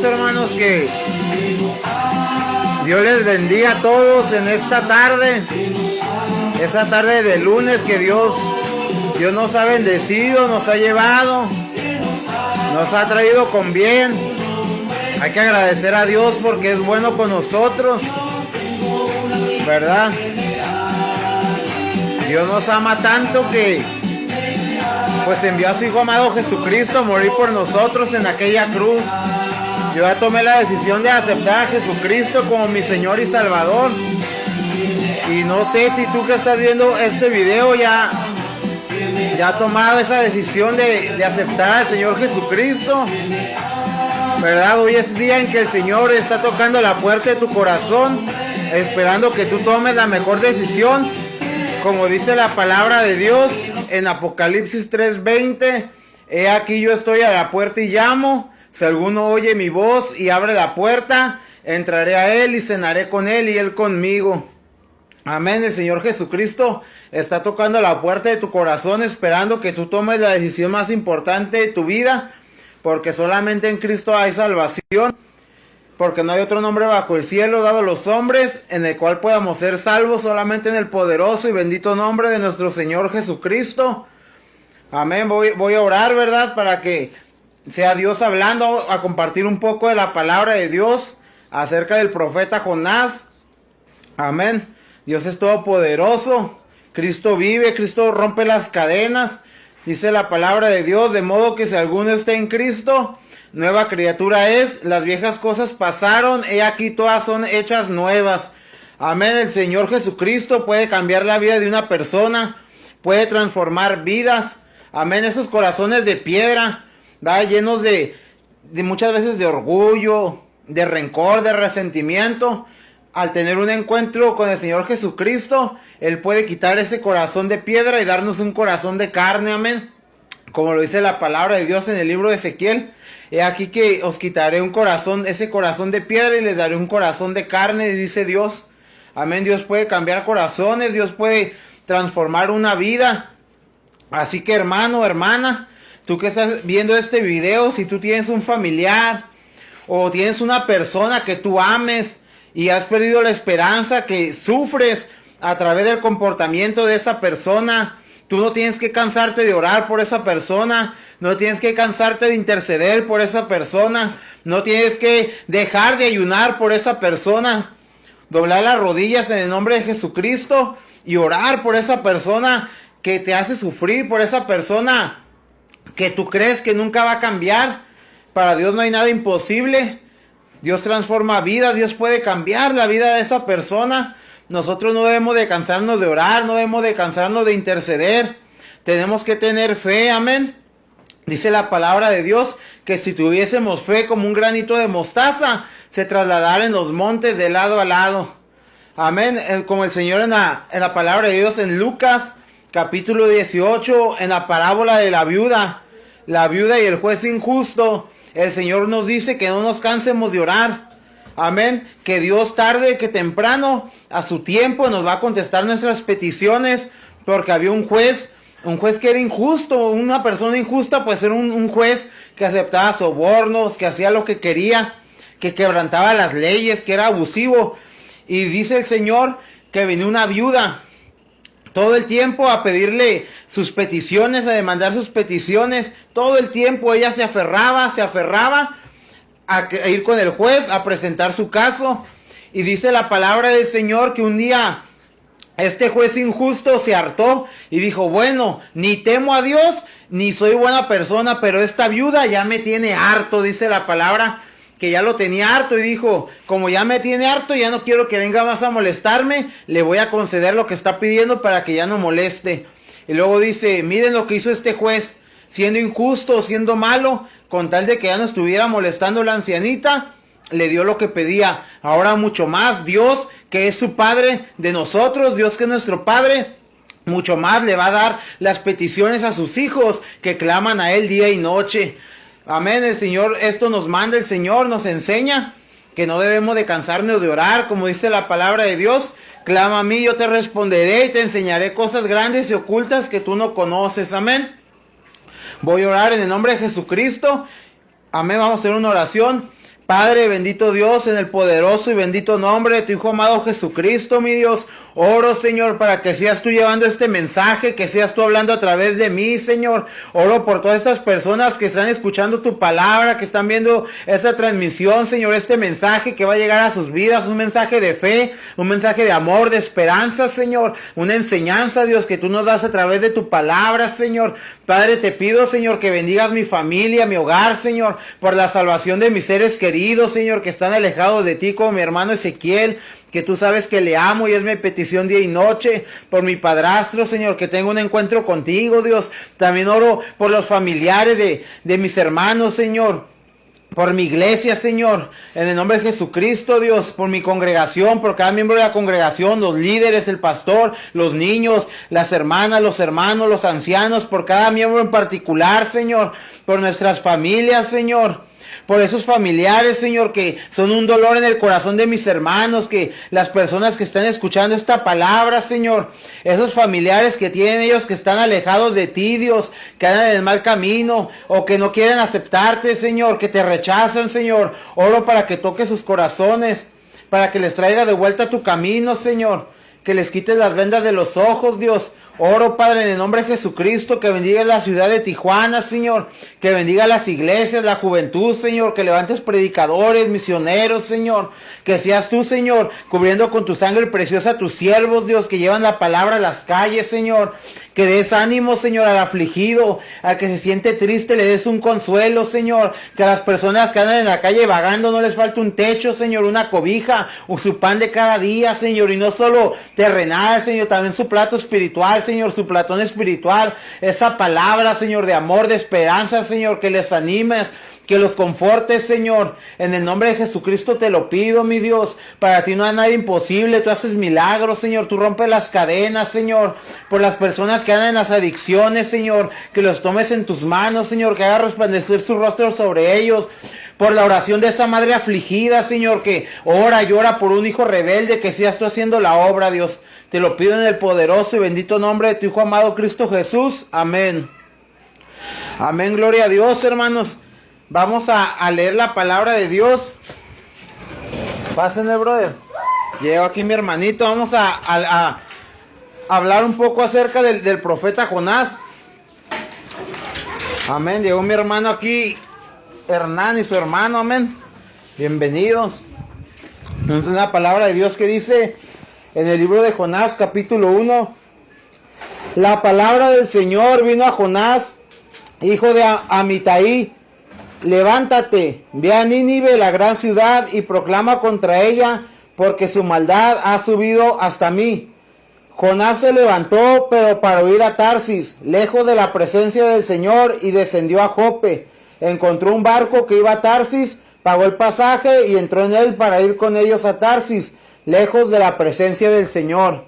Hermanos, que Dios les bendiga a todos en esta tarde de lunes que Dios nos ha bendecido, nos ha llevado, nos ha traído con bien. Hay que agradecer a Dios porque es bueno con nosotros, ¿verdad? Dios nos ama tanto que pues envió a su Hijo amado Jesucristo a morir por nosotros en aquella cruz. Yo ya tomé la decisión de aceptar a Jesucristo como mi Señor y Salvador. Y no sé si tú que estás viendo este video ya has tomado esa decisión de aceptar al Señor Jesucristo, ¿verdad? Hoy es día en que el Señor está tocando la puerta de tu corazón, esperando que tú tomes la mejor decisión. Como dice la palabra de Dios en Apocalipsis 3:20, he aquí yo estoy a la puerta y llamo. Si alguno oye mi voz y abre la puerta, entraré a él y cenaré con él y él conmigo. Amén. El Señor Jesucristo está tocando la puerta de tu corazón, esperando que tú tomes la decisión más importante de tu vida, porque solamente en Cristo hay salvación, porque no hay otro nombre bajo el cielo dado a los hombres en el cual podamos ser salvos, solamente en el poderoso y bendito nombre de nuestro Señor Jesucristo. Amén. Voy a orar, ¿verdad? Para que sea Dios hablando, a compartir un poco de la palabra de Dios acerca del profeta Jonás. Amén. Dios es todopoderoso. Cristo vive, Cristo rompe las cadenas. Dice la palabra de Dios, de modo que si alguno está en Cristo, nueva criatura es. Las viejas cosas pasaron, he aquí todas son hechas nuevas. Amén. El Señor Jesucristo puede cambiar la vida de una persona, puede transformar vidas. Amén. Esos corazones de piedra, ¿verdad?, llenos de muchas veces de orgullo, de rencor, de resentimiento. Al tener un encuentro con el Señor Jesucristo, Él puede quitar ese corazón de piedra y darnos un corazón de carne, amén. Como lo dice la palabra de Dios en el libro de Ezequiel, he aquí que os quitaré ese corazón de piedra y les daré un corazón de carne, dice Dios. Amén. Dios puede cambiar corazones, Dios puede transformar una vida. Así que hermano, hermana, tú que estás viendo este video, si tú tienes un familiar o tienes una persona que tú ames y has perdido la esperanza, que sufres a través del comportamiento de esa persona, tú no tienes que cansarte de orar por esa persona, no tienes que cansarte de interceder por esa persona, no tienes que dejar de ayunar por esa persona, doblar las rodillas en el nombre de Jesucristo y orar por esa persona que te hace sufrir, por esa persona que tú crees que nunca va a cambiar. Para Dios no hay nada imposible. Dios transforma vidas, Dios puede cambiar la vida de esa persona. Nosotros no debemos de cansarnos de orar, no debemos de cansarnos de interceder. Tenemos que tener fe, amén. Dice la palabra de Dios que si tuviésemos fe como un granito de mostaza, se trasladara en los montes de lado a lado. Amén. Como el Señor en la palabra de Dios en Lucas capítulo 18, en la parábola de la viuda y el juez injusto, el Señor nos dice que no nos cansemos de orar. Amén. Que Dios tarde que temprano, a su tiempo, nos va a contestar nuestras peticiones, porque había un juez que era injusto. Una persona injusta pues era un juez que aceptaba sobornos, que hacía lo que quería, que quebrantaba las leyes, que era abusivo. Y dice el Señor que venía una viuda todo el tiempo a pedirle sus peticiones, a demandar sus peticiones. Todo el tiempo ella se aferraba a ir con el juez, a presentar su caso. Y dice la palabra del Señor que un día este juez injusto se hartó y dijo, bueno, ni temo a Dios, ni soy buena persona, pero esta viuda ya me tiene harto, dice la palabra, que ya lo tenía harto, y dijo, como ya me tiene harto, ya no quiero que venga más a molestarme, le voy a conceder lo que está pidiendo para que ya no moleste. Y luego dice, miren lo que hizo este juez, siendo injusto, siendo malo, con tal de que ya no estuviera molestando la ancianita, le dio lo que pedía. Ahora mucho más, Dios, que es su Padre de nosotros, Dios que es nuestro Padre, mucho más le va a dar las peticiones a sus hijos que claman a Él día y noche. Amén, el Señor, esto nos manda, el Señor nos enseña que no debemos de cansarnos de orar, como dice la palabra de Dios. Clama a mí, yo te responderé y te enseñaré cosas grandes y ocultas que tú no conoces. Amén. Voy a orar en el nombre de Jesucristo. Amén, vamos a hacer una oración. Padre, bendito Dios, en el poderoso y bendito nombre de tu Hijo amado Jesucristo, mi Dios, oro, Señor, para que seas tú llevando este mensaje, que seas tú hablando a través de mí, Señor. Oro por todas estas personas que están escuchando tu palabra, que están viendo esta transmisión, Señor, este mensaje que va a llegar a sus vidas, un mensaje de fe, un mensaje de amor, de esperanza, Señor, una enseñanza, Dios, que tú nos das a través de tu palabra, Señor. Padre, te pido, Señor, que bendigas mi familia, mi hogar, Señor, por la salvación de mis seres queridos, Señor, que están alejados de ti, como mi hermano Ezequiel, que tú sabes que le amo y es mi petición día y noche, por mi padrastro, Señor, que tenga un encuentro contigo, Dios. También oro por los familiares de mis hermanos, Señor, por mi iglesia, Señor, en el nombre de Jesucristo, Dios, por mi congregación, por cada miembro de la congregación, los líderes, el pastor, los niños, las hermanas, los hermanos, los ancianos, por cada miembro en particular, Señor, por nuestras familias, Señor. Por esos familiares, Señor, que son un dolor en el corazón de mis hermanos, que las personas que están escuchando esta palabra, Señor, esos familiares que tienen ellos que están alejados de ti, Dios, que andan en el mal camino, o que no quieren aceptarte, Señor, que te rechazan, Señor, oro para que toques sus corazones, para que les traiga de vuelta a tu camino, Señor, que les quites las vendas de los ojos, Dios. Oro, Padre, en el nombre de Jesucristo, que bendiga la ciudad de Tijuana, Señor, que bendiga las iglesias, la juventud, Señor, que levantes predicadores, misioneros, Señor, que seas tú, Señor, cubriendo con tu sangre preciosa a tus siervos, Dios, que llevan la palabra a las calles, Señor, que des ánimo, Señor, al afligido, al que se siente triste, le des un consuelo, Señor, que a las personas que andan en la calle vagando no les falte un techo, Señor, una cobija, o su pan de cada día, Señor, y no solo terrenal, Señor, también su plato espiritual, Señor, su platón espiritual, esa palabra, Señor, de amor, de esperanza, Señor, que les animes, que los confortes, Señor, en el nombre de Jesucristo te lo pido, mi Dios. Para ti no hay nada imposible, tú haces milagros, Señor, tú rompes las cadenas, Señor, por las personas que andan en las adicciones, Señor, que los tomes en tus manos, Señor, que hagas resplandecer su rostro sobre ellos, por la oración de esa madre afligida, Señor, que ora y ora por un hijo rebelde, que seas tú haciendo la obra, Dios. Te lo pido en el poderoso y bendito nombre de tu Hijo amado Cristo Jesús. Amén. Amén, gloria a Dios, hermanos. Vamos a leer la palabra de Dios. Pásenle, brother. Llego aquí mi hermanito. Vamos a hablar un poco acerca del profeta Jonás. Amén. Llegó mi hermano aquí, Hernán y su hermano. Amén. Bienvenidos. Entonces la palabra de Dios que dice en el libro de Jonás, capítulo 1. La palabra del Señor vino a Jonás, hijo de Amitai. Levántate, ve a Nínive, la gran ciudad, y proclama contra ella, porque su maldad ha subido hasta mí. Jonás se levantó, pero para huir a Tarsis, lejos de la presencia del Señor, y descendió a Jope. Encontró un barco que iba a Tarsis, pagó el pasaje y entró en él para ir con ellos a Tarsis, lejos de la presencia del Señor.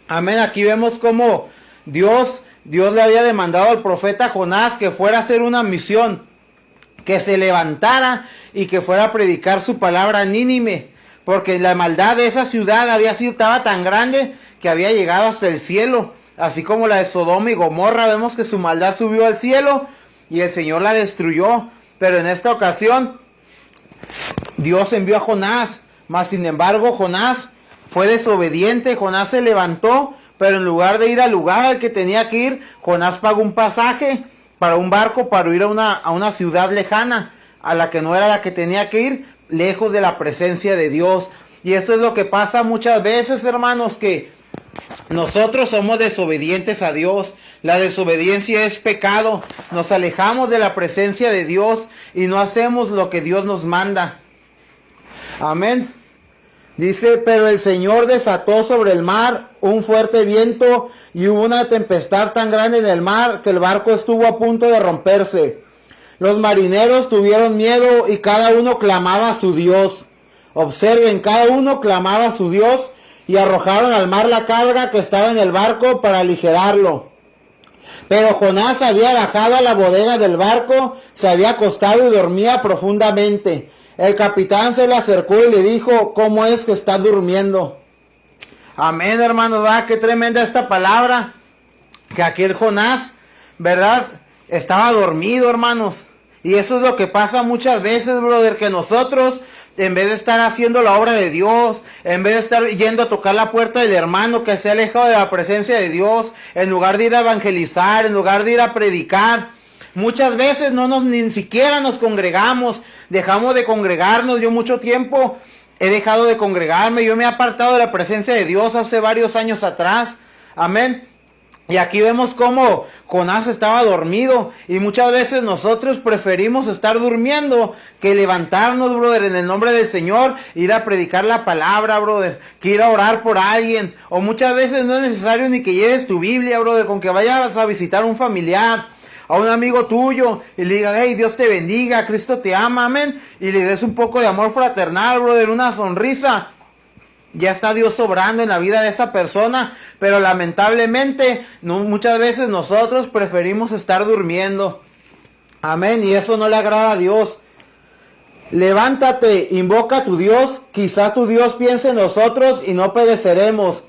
Amén. Aquí vemos cómo Dios le había demandado al profeta Jonás que fuera a hacer una misión, que se levantara y que fuera a predicar su palabra a Nínive, porque la maldad de esa ciudad estaba tan grande que había llegado hasta el cielo, así como la de Sodoma y Gomorra. Vemos que su maldad subió al cielo y el Señor la destruyó, pero en esta ocasión Dios envió a Jonás, mas sin embargo Jonás fue desobediente. Jonás se levantó pero en lugar de ir al lugar al que tenía que ir, Jonás pagó un pasaje para un barco para ir a una ciudad lejana, a la que no era la que tenía que ir, lejos de la presencia de Dios. Y esto es lo que pasa muchas veces, hermanos, que nosotros somos desobedientes a Dios. La desobediencia es pecado. Nos alejamos de la presencia de Dios y no hacemos lo que Dios nos manda. Amén. Dice, pero el Señor desató sobre el mar un fuerte viento y hubo una tempestad tan grande en el mar que el barco estuvo a punto de romperse. Los marineros tuvieron miedo y cada uno clamaba a su Dios. Observen, cada uno clamaba a su Dios y arrojaron al mar la carga que estaba en el barco para aligerarlo. Pero Jonás había bajado a la bodega del barco, se había acostado y dormía profundamente. El capitán se le acercó y le dijo, ¿cómo es que está durmiendo? Amén, hermanos, ¿verdad? Qué tremenda esta palabra. Que aquí el Jonás, ¿verdad? Estaba dormido, hermanos. Y eso es lo que pasa muchas veces, brother, que nosotros, en vez de estar haciendo la obra de Dios, en vez de estar yendo a tocar la puerta del hermano que se ha alejado de la presencia de Dios, en lugar de ir a evangelizar, en lugar de ir a predicar, muchas veces ni siquiera nos congregamos, dejamos de congregarnos. Yo mucho tiempo he dejado de congregarme, yo me he apartado de la presencia de Dios hace varios años atrás. Amén. Y aquí vemos cómo Jonás estaba dormido y muchas veces nosotros preferimos estar durmiendo que levantarnos, brother, en el nombre del Señor, ir a predicar la palabra, brother, que ir a orar por alguien. O muchas veces no es necesario ni que lleves tu Biblia, brother, con que vayas a visitar a un familiar, a un amigo tuyo y le digas, hey, Dios te bendiga, Cristo te ama, amén, y le des un poco de amor fraternal, brother, una sonrisa. Ya está Dios sobrando en la vida de esa persona, pero lamentablemente muchas veces nosotros preferimos estar durmiendo. Amén, y eso no le agrada a Dios. Levántate, invoca a tu Dios, quizá tu Dios piense en nosotros y no pereceremos.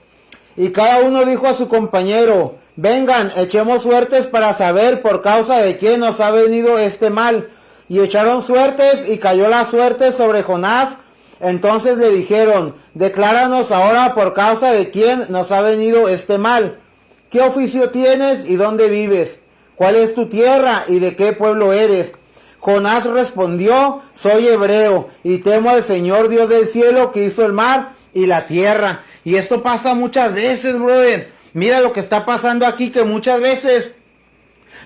Y cada uno dijo a su compañero, vengan, echemos suertes para saber por causa de quién nos ha venido este mal. Y echaron suertes y cayó la suerte sobre Jonás. Entonces le dijeron, decláranos ahora por causa de quién nos ha venido este mal. ¿Qué oficio tienes y dónde vives? ¿Cuál es tu tierra y de qué pueblo eres? Jonás respondió, soy hebreo y temo al Señor Dios del cielo que hizo el mar y la tierra. Y esto pasa muchas veces, brother. Mira lo que está pasando aquí, que muchas veces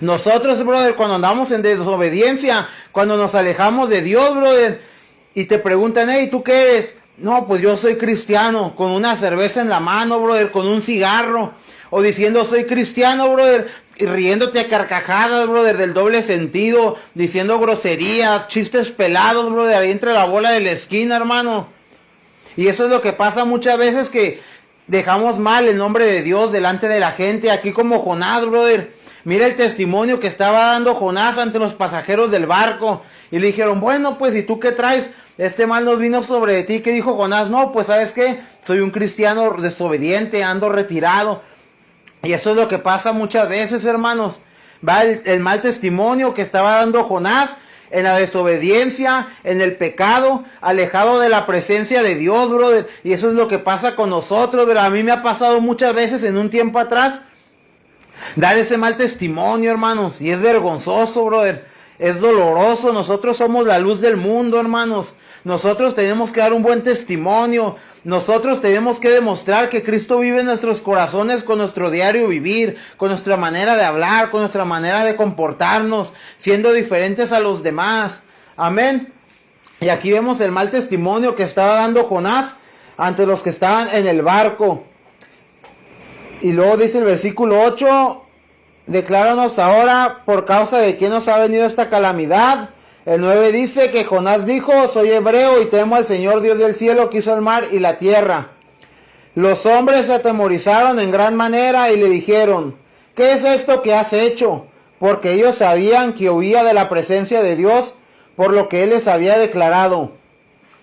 nosotros, brother, cuando andamos en desobediencia, cuando nos alejamos de Dios, brother, y te preguntan, hey, ¿tú qué eres? No, pues yo soy cristiano, con una cerveza en la mano, brother, con un cigarro. O diciendo, soy cristiano, brother, y riéndote a carcajadas, brother, del doble sentido, diciendo groserías, chistes pelados, brother, ahí entre la bola de la esquina, hermano. Y eso es lo que pasa muchas veces, que dejamos mal el nombre de Dios delante de la gente, aquí como Jonás, brother. Mira el testimonio que estaba dando Jonás ante los pasajeros del barco. Y le dijeron, bueno, pues, ¿y tú qué traes? Este mal nos vino sobre ti. ¿Qué dijo Jonás? No, pues, ¿sabes qué? Soy un cristiano desobediente, ando retirado. Y eso es lo que pasa muchas veces, hermanos. Va el mal testimonio que estaba dando Jonás en la desobediencia, en el pecado, alejado de la presencia de Dios, brother. Y eso es lo que pasa con nosotros, brother. A mí me ha pasado muchas veces en un tiempo atrás dar ese mal testimonio, hermanos. Y es vergonzoso, brother. Es doloroso. Nosotros somos la luz del mundo, hermanos. Nosotros tenemos que dar un buen testimonio. Nosotros tenemos que demostrar que Cristo vive en nuestros corazones con nuestro diario vivir, con nuestra manera de hablar, con nuestra manera de comportarnos, siendo diferentes a los demás. Amén. Y aquí vemos el mal testimonio que estaba dando Jonás ante los que estaban en el barco. Y luego dice el versículo 8, decláranos ahora por causa de quién nos ha venido esta calamidad. El 9 dice que Jonás dijo, soy hebreo y temo al Señor Dios del cielo que hizo el mar y la tierra. Los hombres se atemorizaron en gran manera y le dijeron, ¿qué es esto que has hecho? Porque ellos sabían que huía de la presencia de Dios por lo que él les había declarado.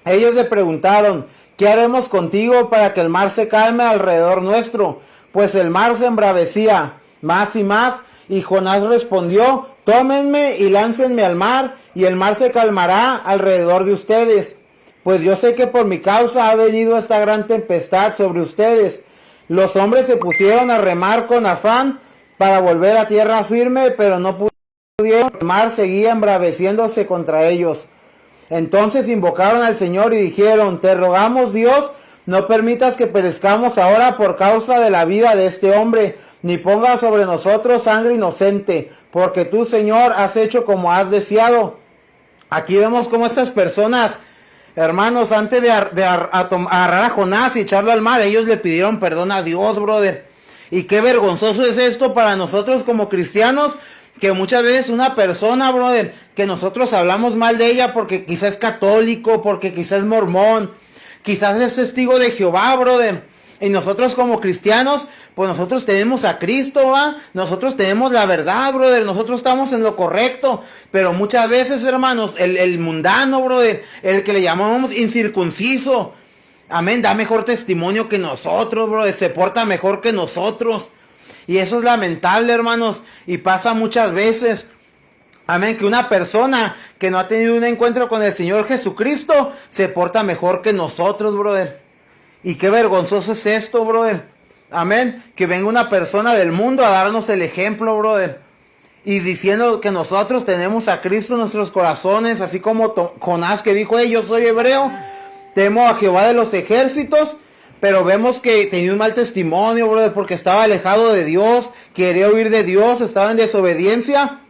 Ellos le preguntaron, ¿qué haremos contigo para que el mar se calme alrededor nuestro? Pues el mar se embravecía más y más. Y Jonás respondió, tómenme y láncenme al mar, y el mar se calmará alrededor de ustedes. Pues yo sé que por mi causa ha venido esta gran tempestad sobre ustedes. Los hombres se pusieron a remar con afán para volver a tierra firme, pero no pudieron. El mar seguía embraveciéndose contra ellos. Entonces invocaron al Señor y dijeron: te rogamos, Dios, no permitas que perezcamos ahora por causa de la vida de este hombre, ni pongas sobre nosotros sangre inocente, porque tú, Señor, has hecho como has deseado. Aquí vemos cómo estas personas, hermanos, antes de agarrar a Jonás y echarlo al mar, ellos le pidieron perdón a Dios, brother. Y qué vergonzoso es esto para nosotros como cristianos, que muchas veces una persona, brother, que nosotros hablamos mal de ella porque quizás es católico, porque quizás es mormón, quizás es testigo de Jehová, brother. Y nosotros como cristianos, pues nosotros tenemos a Cristo, ¿va? Nosotros tenemos la verdad, brother. Nosotros estamos en lo correcto. Pero muchas veces, hermanos, el mundano, brother, el que le llamamos incircunciso, amén, da mejor testimonio que nosotros, brother. Se porta mejor que nosotros. Y eso es lamentable, hermanos. Y pasa muchas veces. Amén, que una persona que no ha tenido un encuentro con el Señor Jesucristo se porta mejor que nosotros, brother. Y qué vergonzoso es esto, brother. Amén. Que venga una persona del mundo a darnos el ejemplo, brother. Y diciendo que nosotros tenemos a Cristo en nuestros corazones. Así como Jonás, que dijo: yo soy hebreo, temo a Jehová de los ejércitos. Pero vemos que tenía un mal testimonio, brother, porque estaba alejado de Dios. Quería huir de Dios. Estaba en desobediencia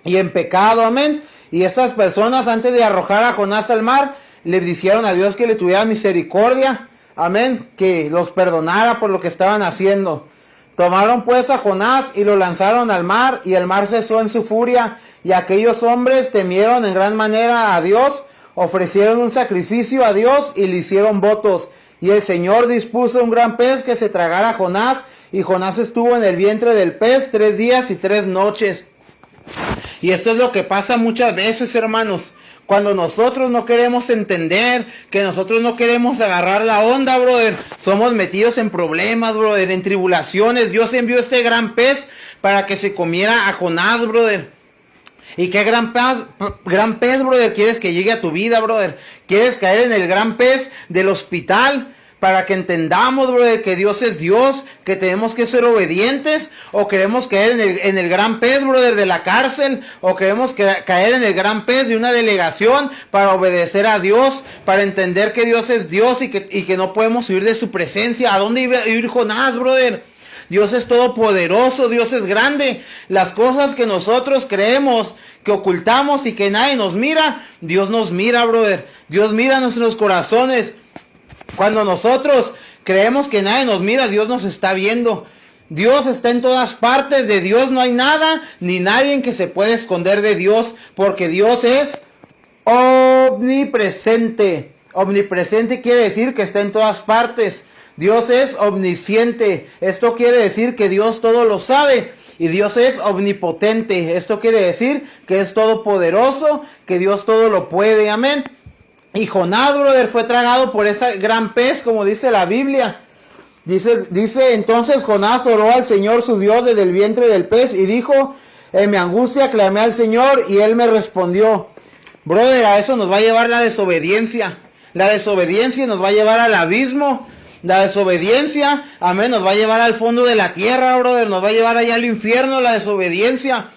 y en pecado. Amén. Y estas personas, antes de arrojar a Jonás al mar, le dijeron a Dios que le tuviera misericordia. Amén, que los perdonara por lo que estaban haciendo. Tomaron pues a Jonás y lo lanzaron al mar, y el mar cesó en su furia, y aquellos hombres temieron en gran manera a Dios, ofrecieron un sacrificio a Dios y le hicieron votos. Y el Señor dispuso un gran pez que se tragara a Jonás, y Jonás estuvo en el vientre del pez 3 días y 3 noches. Y esto es lo que pasa muchas veces, hermanos. Cuando nosotros no queremos entender, que nosotros no queremos agarrar la onda, brother, somos metidos en problemas, brother, en tribulaciones. Dios envió este gran pez para que se comiera a Jonás, brother. ¿Y qué gran pez, brother, quieres que llegue a tu vida, brother? ¿Quieres caer en el gran pez del hospital? Para que entendamos, brother, que Dios es Dios, que tenemos que ser obedientes, o queremos caer en el gran pez, brother, de la cárcel, o queremos caer en el gran pez de una delegación para obedecer a Dios, para entender que Dios es Dios y que no podemos huir de su presencia. ¿A dónde iba a ir Jonás, brother? Dios es todopoderoso, Dios es grande. Las cosas que nosotros creemos, que ocultamos y que nadie nos mira, Dios nos mira, brother. Dios mira nuestros corazones. Cuando nosotros creemos que nadie nos mira, Dios nos está viendo. Dios está en todas partes. De Dios no hay nada ni nadie que se pueda esconder de Dios, porque Dios es omnipresente. Omnipresente quiere decir que está en todas partes. Dios es omnisciente. Esto quiere decir que Dios todo lo sabe. Y Dios es omnipotente. Esto quiere decir que es todopoderoso, que Dios todo lo puede. Amén. Y Jonás, brother, fue tragado por ese gran pez, como dice la Biblia. Dice entonces Jonás oró al Señor su Dios desde el vientre del pez y dijo: en mi angustia clamé al Señor y Él me respondió. Brother, a eso nos va a llevar la desobediencia. La desobediencia nos va a llevar al abismo. La desobediencia, amén, nos va a llevar al fondo de la tierra, brother. Nos va a llevar allá al infierno, la desobediencia.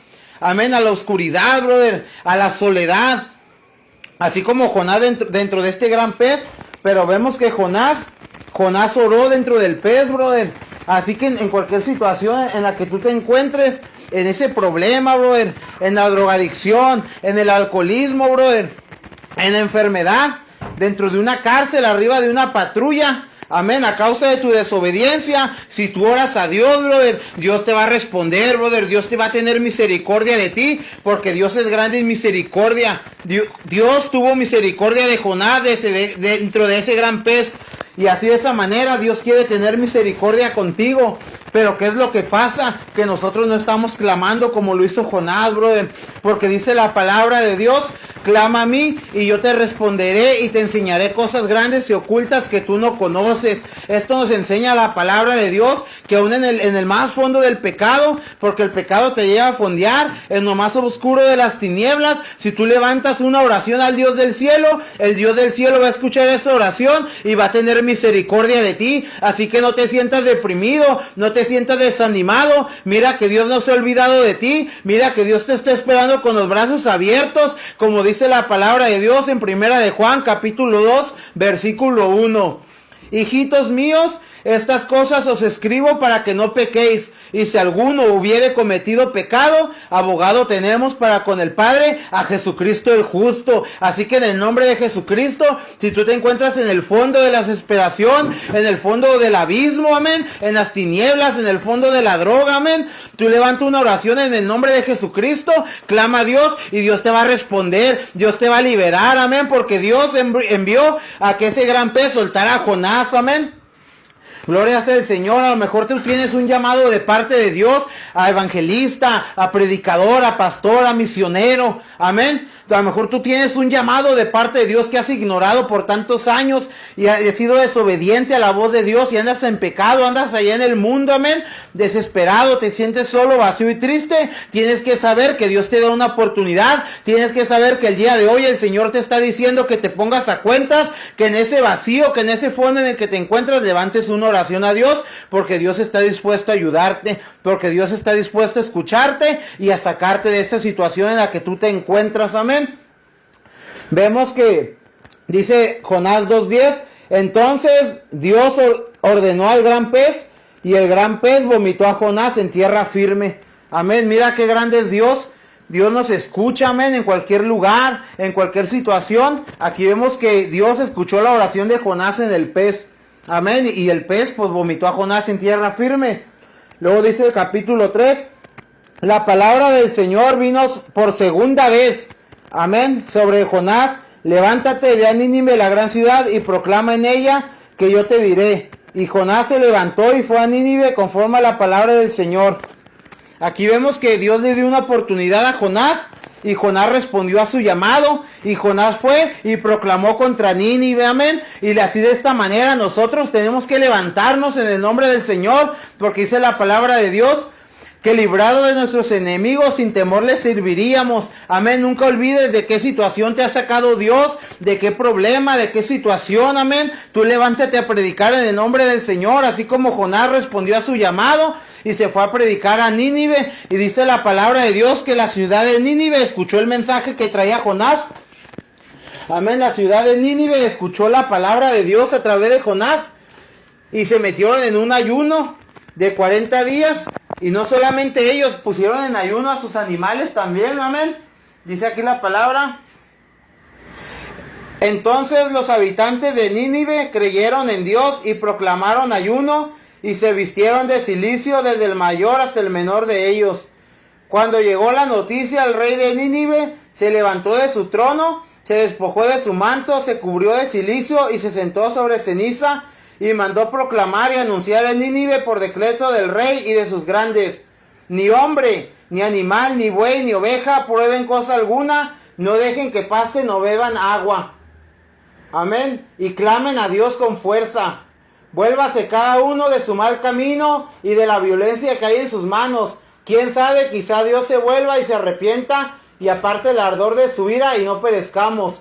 Amén, a la oscuridad, brother, a la soledad. Así como Jonás dentro de este gran pez, pero vemos que Jonás oró dentro del pez, brother. Así que en cualquier situación en la que tú te encuentres, en ese problema, brother, en la drogadicción, en el alcoholismo, brother, en la enfermedad, dentro de una cárcel, arriba de una patrulla, amén, a causa de tu desobediencia, si tú oras a Dios, brother, Dios te va a responder, brother. Dios te va a tener misericordia de ti, porque Dios es grande en misericordia. Dios tuvo misericordia de Jonás dentro de ese gran pez. Y así de esa manera Dios quiere tener misericordia contigo. Pero ¿qué es lo que pasa? Que nosotros no estamos clamando como lo hizo Jonás, brother. Porque dice la palabra de Dios, clama a mí y yo te responderé y te enseñaré cosas grandes y ocultas que tú no conoces. Esto nos enseña la palabra de Dios, que aún en el más fondo del pecado, porque el pecado te lleva a fondear, en lo más oscuro de las tinieblas, si tú levantas una oración al Dios del cielo, el Dios del cielo va a escuchar esa oración y va a tener misericordia de ti. Así que no te sientas deprimido, no te sientas desanimado. Mira que Dios no se ha olvidado de ti. Mira que Dios te está esperando con los brazos abiertos, como dice la palabra de Dios en Primera de Juan, capítulo 2, versículo 1. Hijitos míos, estas cosas os escribo para que no pequéis. Y si alguno hubiere cometido pecado, abogado tenemos para con el Padre, a Jesucristo el justo. Así que en el nombre de Jesucristo, si tú te encuentras en el fondo de la desesperación, en el fondo del abismo, amén, en las tinieblas, en el fondo de la droga, amén, tú levanta una oración en el nombre de Jesucristo, clama a Dios y Dios te va a responder, Dios te va a liberar, amén, porque Dios envió a que ese gran pez soltara a Jonás, amén. Gloria sea el Señor. A lo mejor tú tienes un llamado de parte de Dios a evangelista, a predicador, a pastor, a misionero. Amén. A lo mejor tú tienes un llamado de parte de Dios que has ignorado por tantos años y has sido desobediente a la voz de Dios y andas en pecado, andas allá en el mundo, amén, desesperado, te sientes solo, vacío y triste. Tienes que saber que Dios te da una oportunidad, tienes que saber que el día de hoy el Señor te está diciendo que te pongas a cuentas, que en ese vacío, que en ese fondo en el que te encuentras, levantes una oración a Dios, porque Dios está dispuesto a ayudarte, porque Dios está dispuesto a escucharte y a sacarte de esta situación en la que tú te encuentras, amén. Vemos que dice Jonás 2:10, entonces Dios ordenó al gran pez y el gran pez vomitó a Jonás en tierra firme. Amén. Mira qué grande es Dios. Dios nos escucha, amén, en cualquier lugar, en cualquier situación. Aquí vemos que Dios escuchó la oración de Jonás en el pez. Amén. Y el pez pues vomitó a Jonás en tierra firme. Luego dice el capítulo 3, la palabra del Señor vino por segunda vez. Amén. Sobre Jonás, levántate, ve a Nínive, la gran ciudad, y proclama en ella que yo te diré. Y Jonás se levantó y fue a Nínive conforme a la palabra del Señor. Aquí vemos que Dios le dio una oportunidad a Jonás y Jonás respondió a su llamado y Jonás fue y proclamó contra Nínive, amén. Y así de esta manera nosotros tenemos que levantarnos en el nombre del Señor, porque dice la palabra de Dios que librado de nuestros enemigos sin temor les serviríamos. Amén. Nunca olvides de qué situación te ha sacado Dios, de qué problema, de qué situación. Amén. Tú levántate a predicar en el nombre del Señor, así como Jonás respondió a su llamado y se fue a predicar a Nínive. Y dice la palabra de Dios que la ciudad de Nínive escuchó el mensaje que traía Jonás. Amén. La ciudad de Nínive escuchó la palabra de Dios a través de Jonás y se metieron en un ayuno de 40 días. Y no solamente ellos, pusieron en ayuno a sus animales también, amén. Dice aquí la palabra. Entonces los habitantes de Nínive creyeron en Dios y proclamaron ayuno y se vistieron de cilicio desde el mayor hasta el menor de ellos. Cuando llegó la noticia al rey de Nínive, se levantó de su trono, se despojó de su manto, se cubrió de cilicio y se sentó sobre ceniza. Y mandó proclamar y anunciar en Nínive por decreto del rey y de sus grandes: ni hombre, ni animal, ni buey, ni oveja prueben cosa alguna, no dejen que pasten o beban agua. Amén. Y clamen a Dios con fuerza. Vuélvase cada uno de su mal camino y de la violencia que hay en sus manos. Quién sabe, quizá Dios se vuelva y se arrepienta y aparte el ardor de su ira y no perezcamos.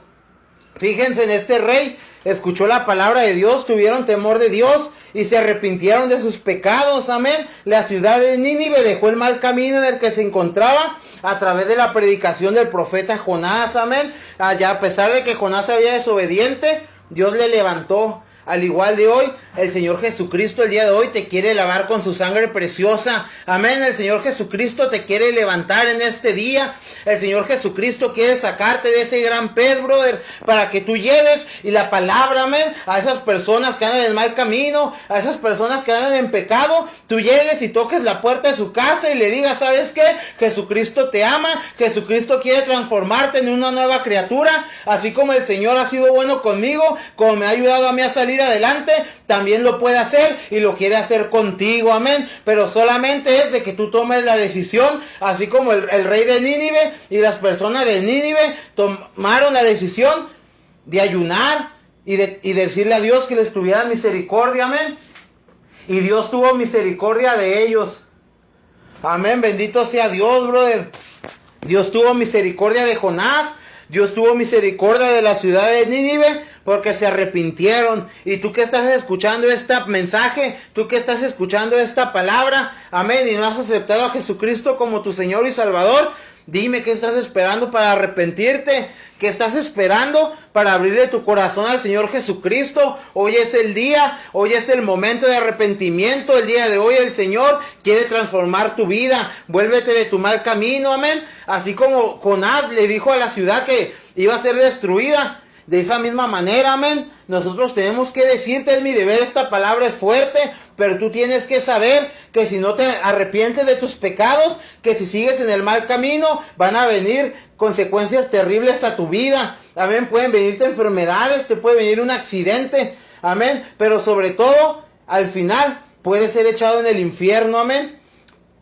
Fíjense en este rey. Escuchó la palabra de Dios, tuvieron temor de Dios y se arrepintieron de sus pecados, amén. La ciudad de Nínive dejó el mal camino en el que se encontraba a través de la predicación del profeta Jonás, amén. Allá, a pesar de que Jonás se había desobediente, Dios le levantó. Al igual de hoy, el Señor Jesucristo el día de hoy te quiere lavar con su sangre preciosa. Amén. El Señor Jesucristo te quiere levantar en este día. El Señor Jesucristo quiere sacarte de ese gran pez, brother, para que tú lleves y la palabra, amén, a esas personas que andan en el mal camino, a esas personas que andan en pecado. Tú llegues y toques la puerta de su casa y le digas, ¿sabes qué? Jesucristo te ama, Jesucristo quiere transformarte en una nueva criatura, así como el Señor ha sido bueno conmigo, como me ha ayudado a mí a salir salir adelante, también lo puede hacer y lo quiere hacer contigo, amén. Pero solamente es de que tú tomes la decisión, así como el rey de Nínive y las personas de Nínive tomaron la decisión de ayunar y decirle a Dios que les tuviera misericordia, amén. Y Dios tuvo misericordia de ellos. Amén, bendito sea Dios, brother. Dios tuvo misericordia de Jonás. Dios tuvo misericordia de la ciudad de Nínive porque se arrepintieron. Y tú que estás escuchando este mensaje, tú que estás escuchando esta palabra, amén, y no has aceptado a Jesucristo como tu Señor y Salvador, dime qué estás esperando para arrepentirte. ¿Qué estás esperando para abrirle tu corazón al Señor Jesucristo? Hoy es el día, hoy es el momento de arrepentimiento. El día de hoy el Señor quiere transformar tu vida. Vuélvete de tu mal camino, amén. Así como Jonás le dijo a la ciudad que iba a ser destruida, de esa misma manera, amén. Nosotros tenemos que decirte, es mi deber, esta palabra es fuerte, pero tú tienes que saber que si no te arrepientes de tus pecados, que si sigues en el mal camino, van a venir consecuencias terribles a tu vida. Amén, pueden venirte enfermedades, te puede venir un accidente, amén. Pero sobre todo, al final, puedes ser echado en el infierno, amén.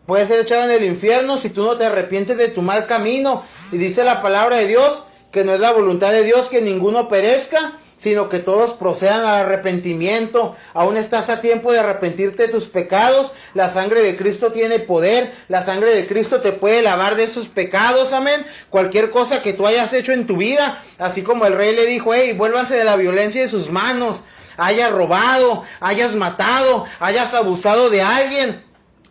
Puedes ser echado en el infierno si tú no te arrepientes de tu mal camino. Y dice la palabra de Dios que no es la voluntad de Dios que ninguno perezca, sino que todos procedan al arrepentimiento. Aún estás a tiempo de arrepentirte de tus pecados. La sangre de Cristo tiene poder. La sangre de Cristo te puede lavar de esos pecados, amén. Cualquier cosa que tú hayas hecho en tu vida, así como el rey le dijo, hey, vuélvanse de la violencia de sus manos. Hayas robado, hayas matado, hayas abusado de alguien,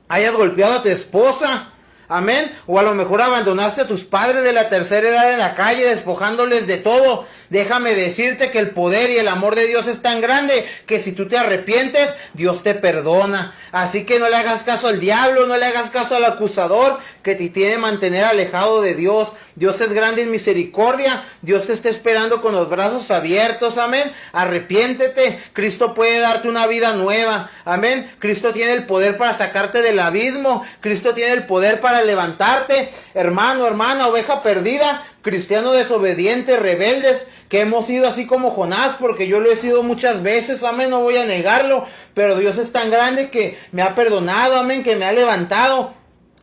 hayas golpeado a tu esposa, amén. O a lo mejor abandonaste a tus padres de la tercera edad en la calle, despojándoles de todo. Déjame decirte que el poder y el amor de Dios es tan grande que si tú te arrepientes, Dios te perdona. Así que no le hagas caso al diablo, no le hagas caso al acusador que te tiene que mantener alejado de Dios. Dios es grande en misericordia. Dios te está esperando con los brazos abiertos, amén. Arrepiéntete. Cristo puede darte una vida nueva, amén. Cristo tiene el poder para sacarte del abismo. Cristo tiene el poder para levantarte. Hermano, hermana, oveja perdida, cristianos desobedientes, rebeldes, que hemos sido así como Jonás, porque yo lo he sido muchas veces, amén, no voy a negarlo, pero Dios es tan grande que me ha perdonado, amén, que me ha levantado,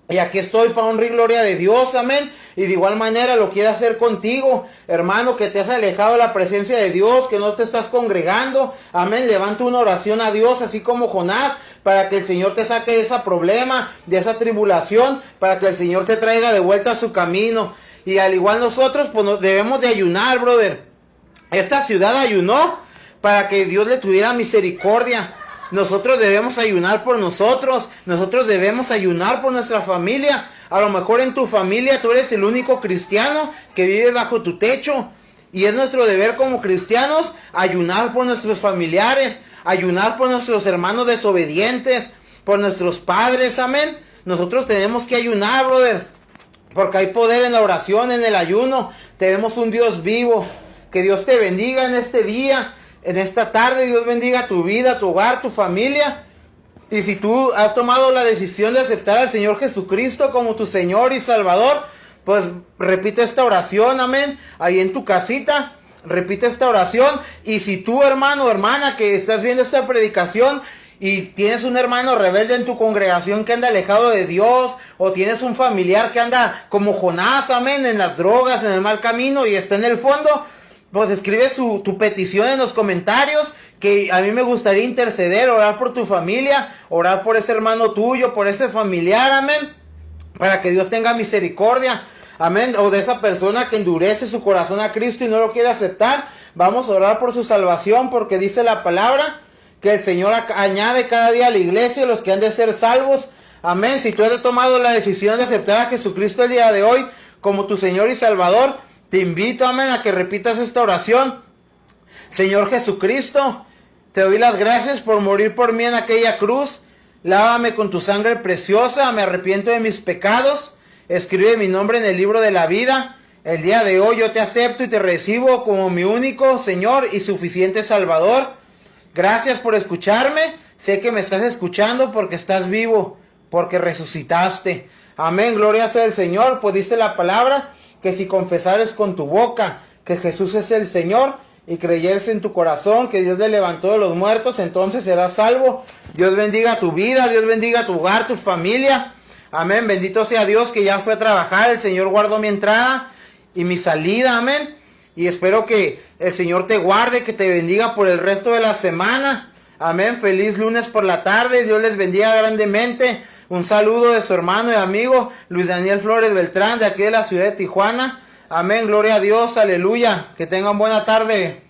y aquí estoy para honra y gloria de Dios, amén, y de igual manera lo quiere hacer contigo, hermano, que te has alejado de la presencia de Dios, que no te estás congregando, amén, levanta una oración a Dios, así como Jonás, para que el Señor te saque de ese problema, de esa tribulación, para que el Señor te traiga de vuelta a su camino. Y al igual nosotros, pues nos debemos de ayunar, brother. Esta ciudad ayunó para que Dios le tuviera misericordia. Nosotros debemos ayunar por nosotros. Nosotros debemos ayunar por nuestra familia. A lo mejor en tu familia tú eres el único cristiano que vive bajo tu techo. Y es nuestro deber como cristianos ayunar por nuestros familiares. Ayunar por nuestros hermanos desobedientes. Por nuestros padres, amén. Nosotros tenemos que ayunar, brother. Porque hay poder en la oración, en el ayuno. Tenemos un Dios vivo. Que Dios te bendiga en este día, en esta tarde. Dios bendiga tu vida, tu hogar, tu familia. Y si tú has tomado la decisión de aceptar al Señor Jesucristo como tu Señor y Salvador, pues repite esta oración, amén. Ahí en tu casita, repite esta oración. Y si tú, hermano o hermana, que estás viendo esta predicación y tienes un hermano rebelde en tu congregación que anda alejado de Dios, o tienes un familiar que anda como Jonás, amén, en las drogas, en el mal camino y está en el fondo, pues escribe tu petición en los comentarios, que a mí me gustaría interceder, orar por tu familia, orar por ese hermano tuyo, por ese familiar, amén, para que Dios tenga misericordia, amén, o de esa persona que endurece su corazón a Cristo y no lo quiere aceptar. Vamos a orar por su salvación, porque dice la palabra que el Señor añade cada día a la iglesia los que han de ser salvos. Amén. Si tú has tomado la decisión de aceptar a Jesucristo el día de hoy como tu Señor y Salvador, te invito, amén, a que repitas esta oración. Señor Jesucristo, te doy las gracias por morir por mí en aquella cruz. Lávame con tu sangre preciosa, me arrepiento de mis pecados. Escribe mi nombre en el libro de la vida. El día de hoy yo te acepto y te recibo como mi único Señor y suficiente Salvador. Gracias por escucharme. Sé que me estás escuchando porque estás vivo, porque resucitaste. Amén, gloria sea al Señor. Pues dice la palabra que si confesares con tu boca que Jesús es el Señor y creyeres en tu corazón que Dios le levantó de los muertos, entonces serás salvo. Dios bendiga tu vida, Dios bendiga tu hogar, tu familia. Amén, bendito sea Dios que ya fue a trabajar, el Señor guardó mi entrada y mi salida, amén. Y espero que el Señor te guarde, que te bendiga por el resto de la semana. Amén, feliz lunes por la tarde, Dios les bendiga grandemente. Un saludo de su hermano y amigo Luis Daniel Flores Beltrán, de aquí de la ciudad de Tijuana. Amén, gloria a Dios, aleluya, que tengan buena tarde.